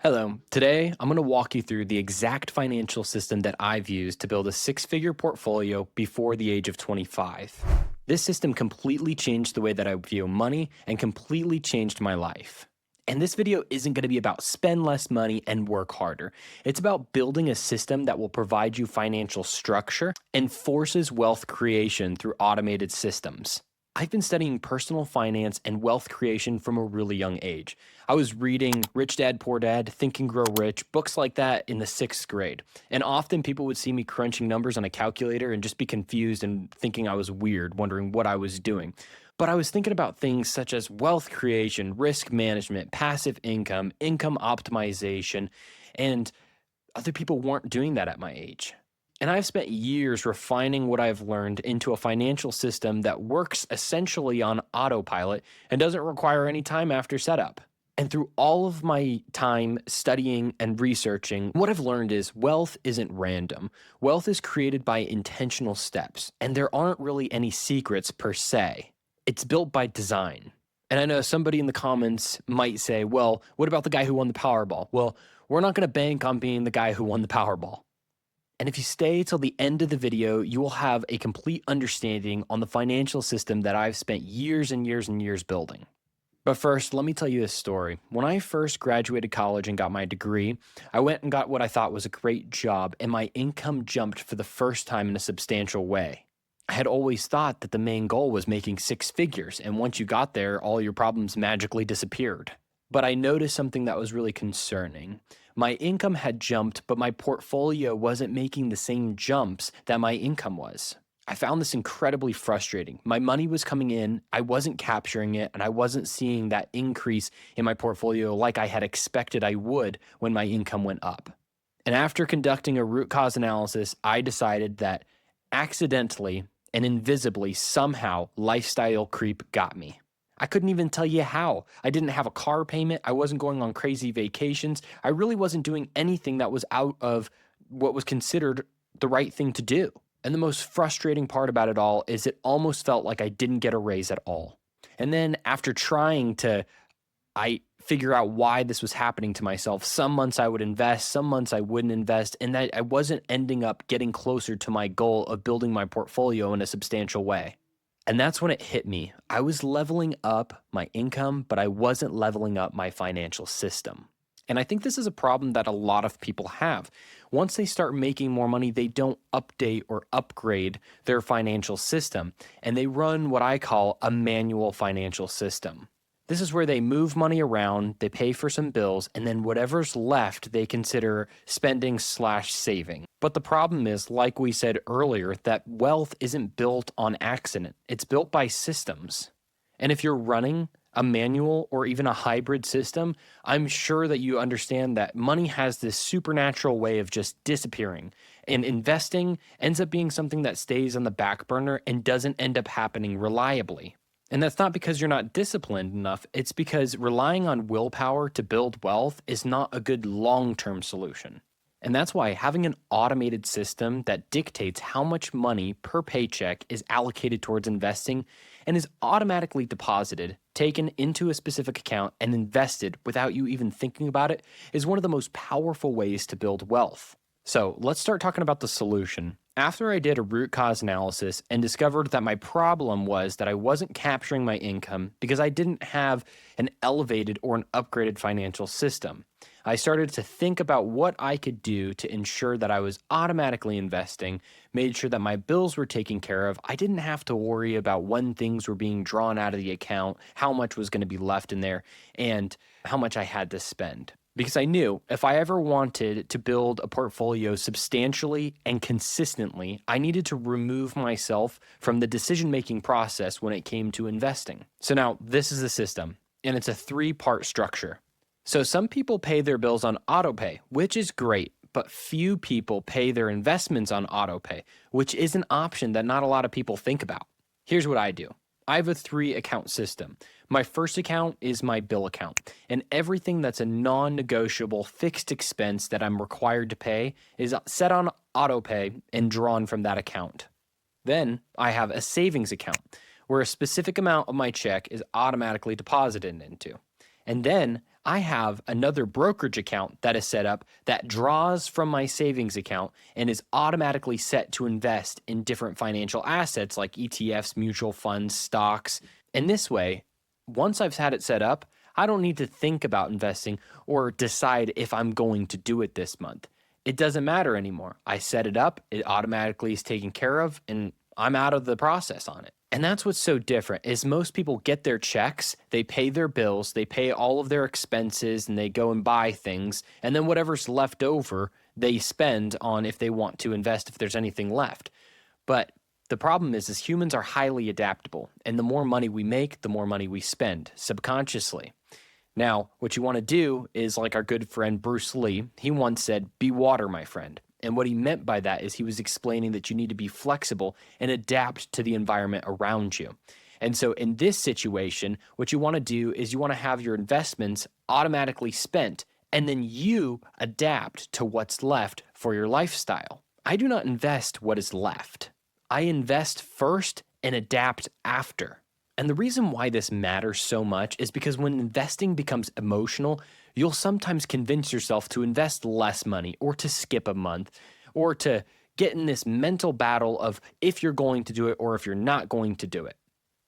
Hello. Today, I'm going to walk you through the exact financial system that I've used to build a six-figure portfolio before the age of 25. This system completely changed the way that I view money and completely changed my life. And this video isn't going to be about spend less money and work harder. It's about building a system that will provide you financial structure and forces wealth creation through automated systems. I've been studying personal finance and wealth creation from a really young age. I was reading Rich Dad Poor Dad, Think and Grow Rich, books like that in the sixth grade. And often people would see me crunching numbers on a calculator and just be confused and thinking I was weird, wondering what I was doing. But I was thinking about things such as wealth creation, risk management, passive income, income optimization, and other people weren't doing that at my age. And I've spent years refining what I've learned into a financial system that works essentially on autopilot and doesn't require any time after setup. And through all of my time studying and researching, what I've learned is wealth isn't random. Wealth is created by intentional steps, and there aren't really any secrets per se. It's built by design. And I know somebody in the comments might say, well, what about the guy who won the Powerball? Well, we're not going to bank on being the guy who won the Powerball. And if you stay till the end of the video, you will have a complete understanding on the financial system that I've spent years and years and years building. But first, let me tell you this story. When I first graduated college and got my degree, I went and got what I thought was a great job, and my income jumped for the first time in a substantial way. I had always thought that the main goal was making six figures, and once you got there, all your problems magically disappeared. But I noticed something that was really concerning. My income had jumped, but my portfolio wasn't making the same jumps that my income was. I found this incredibly frustrating. My money was coming in, I wasn't capturing it, and I wasn't seeing that increase in my portfolio like I had expected I would when my income went up. And after conducting a root cause analysis, I decided that accidentally and invisibly, somehow, lifestyle creep got me. I couldn't even tell you how. I didn't have a car payment. I wasn't going on crazy vacations. I really wasn't doing anything that was out of what was considered the right thing to do. And the most frustrating part about it all is it almost felt like I didn't get a raise at all. And then after trying to, I figure out why this was happening to myself. Some months I would invest, some months I wouldn't invest, and that I wasn't ending up getting closer to my goal of building my portfolio in a substantial way. And that's when it hit me. I was leveling up my income, but I wasn't leveling up my financial system. And I think this is a problem that a lot of people have. Once they start making more money, they don't update or upgrade their financial system, and they run what I call a manual financial system. This is where they move money around, they pay for some bills, and then whatever's left they consider spending/saving. But the problem is, like we said earlier, that wealth isn't built on accident. It's built by systems. And if you're running a manual or even a hybrid system, I'm sure that you understand that money has this supernatural way of just disappearing. And investing ends up being something that stays on the back burner and doesn't end up happening reliably. And that's not because you're not disciplined enough. It's because relying on willpower to build wealth is not a good long-term solution. And that's why having an automated system that dictates how much money per paycheck is allocated towards investing and is automatically deposited, taken into a specific account, and invested without you even thinking about it is one of the most powerful ways to build wealth. So let's start talking about the solution. After I did a root cause analysis and discovered that my problem was that I wasn't capturing my income because I didn't have an elevated or an upgraded financial system, I started to think about what I could do to ensure that I was automatically investing, made sure that my bills were taken care of. I didn't have to worry about when things were being drawn out of the account, how much was going to be left in there, and how much I had to spend. Because I knew if I ever wanted to build a portfolio substantially and consistently, I needed to remove myself from the decision-making process when it came to investing. So now this is the system, and it's a three-part structure. So some people pay their bills on autopay, which is great, but few people pay their investments on autopay, which is an option that not a lot of people think about. Here's what I do. I have a 3-account system. My first account is my bill account, and everything that's a non-negotiable fixed expense that I'm required to pay is set on autopay and drawn from that account. Then I have a savings account, where a specific amount of my check is automatically deposited into. And then I have another brokerage account that is set up that draws from my savings account and is automatically set to invest in different financial assets like ETFs, mutual funds, stocks. And this way, once I've had it set up, I don't need to think about investing or decide if I'm going to do it this month. It doesn't matter anymore. I set it up, it automatically is taken care of, and I'm out of the process on it. And that's what's so different is most people get their checks, they pay their bills, they pay all of their expenses, and they go and buy things. And then whatever's left over, they spend on if they want to invest, if there's anything left. But the problem is humans are highly adaptable. And the more money we make, the more money we spend subconsciously. Now, what you want to do is like our good friend Bruce Lee, he once said, "Be water, my friend." And what he meant by that is he was explaining that you need to be flexible and adapt to the environment around you. And so in this situation, what you want to do is you want to have your investments automatically spent, and then you adapt to what's left for your lifestyle. I do not invest what is left. I invest first and adapt after. And the reason why this matters so much is because when investing becomes emotional, you'll sometimes convince yourself to invest less money or to skip a month or to get in this mental battle of if you're going to do it or if you're not going to do it.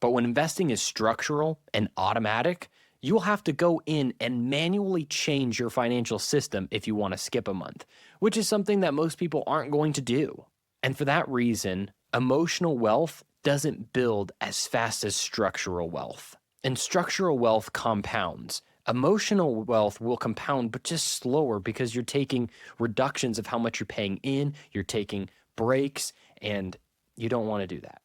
But when investing is structural and automatic, you'll have to go in and manually change your financial system if you want to skip a month, which is something that most people aren't going to do. And for that reason, emotional wealth doesn't build as fast as structural wealth. And structural wealth compounds. Emotional wealth will compound, but just slower because you're taking reductions of how much you're paying in, you're taking breaks, and you don't want to do that.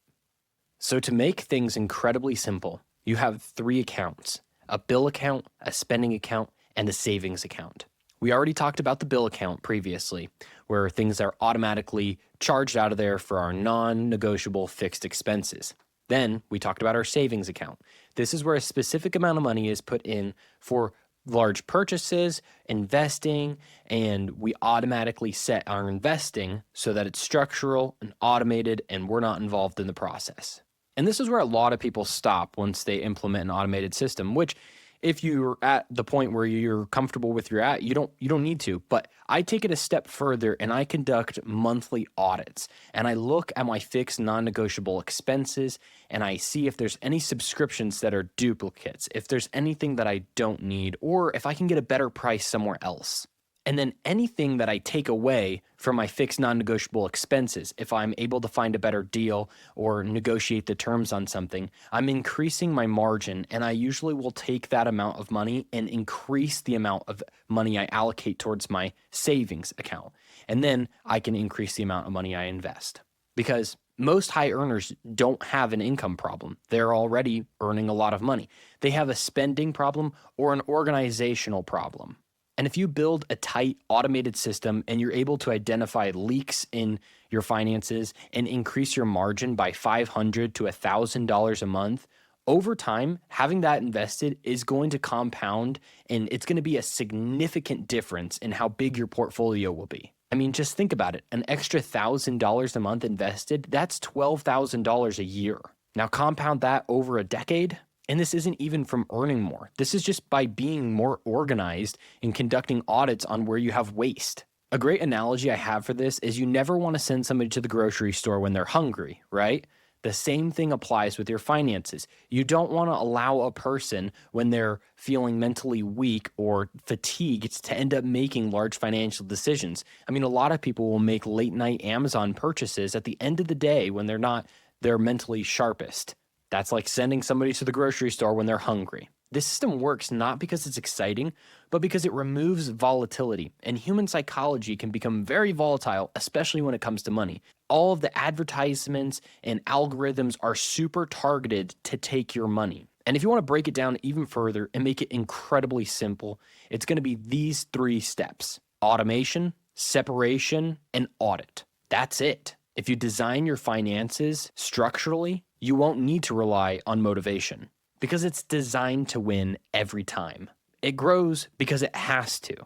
So to make things incredibly simple, you have 3 accounts: a bill account, a spending account, and a savings account. We already talked about the bill account previously, where things are automatically charged out of there for our non-negotiable fixed expenses. Then we talked about our savings account. This is where a specific amount of money is put in for large purchases, investing, and we automatically set our investing so that it's structural and automated and we're not involved in the process. And this is where a lot of people stop once they implement an automated system, which if you're at the point where you're comfortable with your at, you don't need to. But I take it a step further and I conduct monthly audits and I look at my fixed non-negotiable expenses and I see if there's any subscriptions that are duplicates, if there's anything that I don't need, or if I can get a better price somewhere else. And then anything that I take away from my fixed non-negotiable expenses, if I'm able to find a better deal or negotiate the terms on something, I'm increasing my margin, and I usually will take that amount of money and increase the amount of money I allocate towards my savings account. And then I can increase the amount of money I invest. Because most high earners don't have an income problem. They're already earning a lot of money. They have a spending problem or an organizational problem. And if you build a tight automated system and you're able to identify leaks in your finances and increase your margin by $500 to $1,000 a month, over time, having that invested is going to compound and it's going to be a significant difference in how big your portfolio will be. I mean, just think about it. An extra $1,000 a month invested, that's $12,000 a year. Now compound that over a decade. And this isn't even from earning more. This is just by being more organized and conducting audits on where you have waste. A great analogy I have for this is you never want to send somebody to the grocery store when they're hungry, right? The same thing applies with your finances. You don't want to allow a person when they're feeling mentally weak or fatigued to end up making large financial decisions. I mean, a lot of people will make late night Amazon purchases at the end of the day when they're not their mentally sharpest. That's like sending somebody to the grocery store when they're hungry. This system works not because it's exciting, but because it removes volatility. And human psychology can become very volatile, especially when it comes to money. All of the advertisements and algorithms are super targeted to take your money. And if you want to break it down even further and make it incredibly simple, it's going to be these 3 steps: automation, separation, and audit. That's it. If you design your finances structurally, you won't need to rely on motivation because it's designed to win every time. It grows because it has to,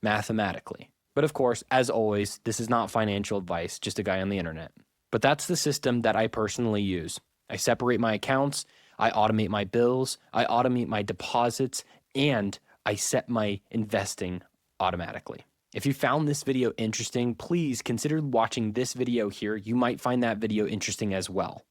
mathematically. But of course, as always, this is not financial advice, just a guy on the internet. But that's the system that I personally use. I separate my accounts, I automate my bills, I automate my deposits, and I set my investing automatically. If you found this video interesting, please consider watching this video here. You might find that video interesting as well.